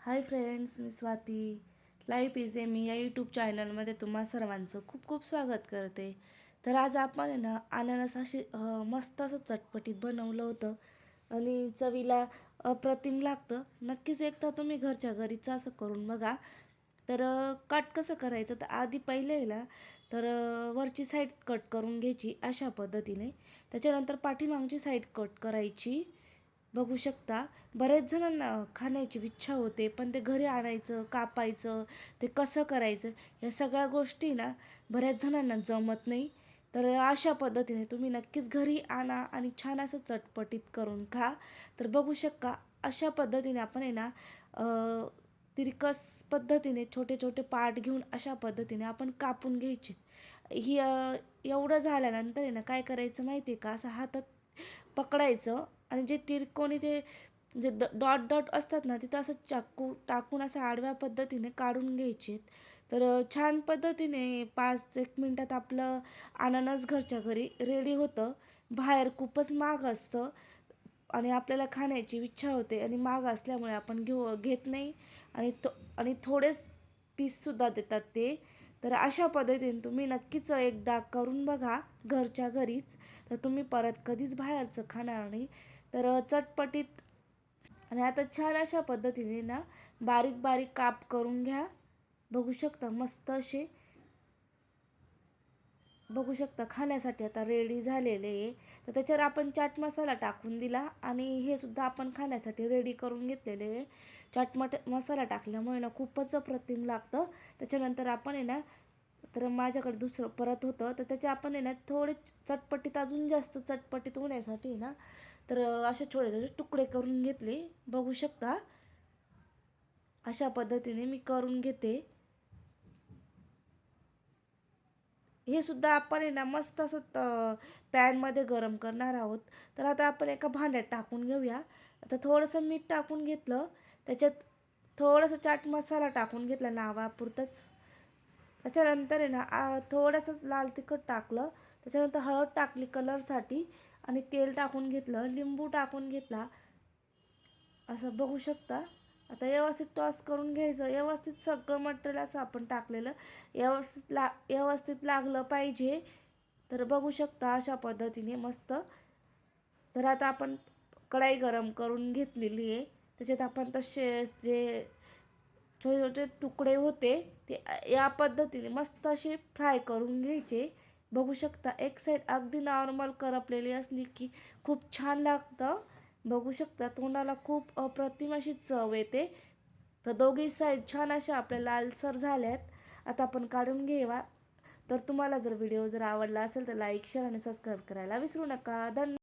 Hi friends, me Swati. Life is me या YouTube चॅनलमध्ये तुम्हा सर्वांचं खूप खूप स्वागत करते. तर आज आपण आहे ना अननस अशी मस्त असं चटपटीत बनवलं होतं आणि चवीला अप्रतिम लागतं. नक्कीच एकदा तुम्ही घरच्या घरीच असं करून बघा. तर कट कसं करायचं, तर आधी पहिले आहे ना तर वरची साईड कट करून घ्यायची अशा पद्धतीने. त्याच्यानंतर पाठीमागची साईड कट करायची. बघू शकता, बरेच जणांना खाण्याची इच्छा होते, पण ते घरी आणायचं, कापायचं, ते कसं करायचं, या सगळ्या गोष्टी ना बऱ्याच जणांना जमत नाही. तर अशा पद्धतीने तुम्ही नक्कीच घरी आणा आणि छान असं चटपटीत करून खा. तर बघू शकता, अशा पद्धतीने आपण आहे ना तिरकस पद्धतीने छोटे छोटे पार्ट घेऊन अशा पद्धतीने आपण कापून घ्यायचे. ही एवढं झाल्यानंतर आहे ना काय करायचं माहिती आहे का, असं हातात पकडायचं आणि जे तिरकोणी ते जे डॉट डॉट असतात ना, तिथं असं चाकू टाकून असं आडव्या पद्धतीने काढून घ्यायचे. तर छान पद्धतीने 5-1 मिनटात आपलं अननस घरच्या घरी रेडी होतं. बाहेर खूपच महाग असतं आणि आपल्याला खाण्याची इच्छा होते आणि महाग असल्यामुळे आपण घेत नाही आणि थोडेच पीससुद्धा देतात ते. तर अशा पद्धतीने तुम्ही नक्कीच एकदा करून बघा घरच्या घरीच. तर तुम्ही परत कधीच बाहेरचं खाणार नाही. तर चटपटीत आणि आता छान अशा पद्धतीने ना बारीक बारीक काप करून घ्या. बघू शकता मस्त असे, बघू शकता खाण्यासाठी आता रेडी झालेले आहे. तर त्याच्यावर आपण चाट मसाला टाकून दिला आणि हे सुद्धा आपण खाण्यासाठी रेडी करून घेतलेले आहे. मसाला टाकल्यामुळे ना खूपच अप्रतिम लागतं. त्याच्यानंतर आपण आहे ना, तर माझ्याकडे दुसरं परत होतं, तर त्याचे आपण आहे ना थोडे चटपटीत, अजून जास्त चटपटीत होण्यासाठी ना, तर असे थोडे थोडे तुकडे करून घेतले. बघू शकता अशा पद्धतीने मी करून घेते. हे सुद्धा आपण आहे ना मस्त असं पॅनमध्ये गरम करणार आहोत. तर आता आपण एका भांड्यात टाकून घेऊया. आता थोडंसं मीठ टाकून घेतलं, त्याच्यात थोडंसं चाट मसाला टाकून घेतला नावापुरतंच. त्याच्यानंतर आहे ना थोडंसं लाल तिखट टाकलं, त्याच्यानंतर हळद टाकली कलरसाठी आणि तेल टाकून घेतलं, लिंबू टाकून घेतला. असं बघू शकता. आता व्यवस्थित टॉस करून घ्यायचं. व्यवस्थित सगळं मटेरियल असं आपण टाकलेलं व्यवस्थित लागलं पाहिजे. तर बघू शकता अशा पद्धतीने मस्त. तर आता आपण कढाई गरम करून घेतलेली आहे. त्याच्यात आपण तसे जे छोटे छोटे तुकडे होते ते या पद्धतीने मस्त असे फ्राय करून घ्यायचे. बघू शकता एक साईड अगदी नॉर्मल करपलेली असली की खूप छान लागतं. बघू शकता तोंडाला खूप अप्रतिम अशी चव येते. तर दोघी साईड छान अशा आपल्या लालसर झाल्यात. आता आपण काढून घेऊया. तर तुम्हाला जर व्हिडिओ आवडला असेल तर लाईक, शेअर आणि सबस्क्राईब करायला विसरू नका. धन्यवाद.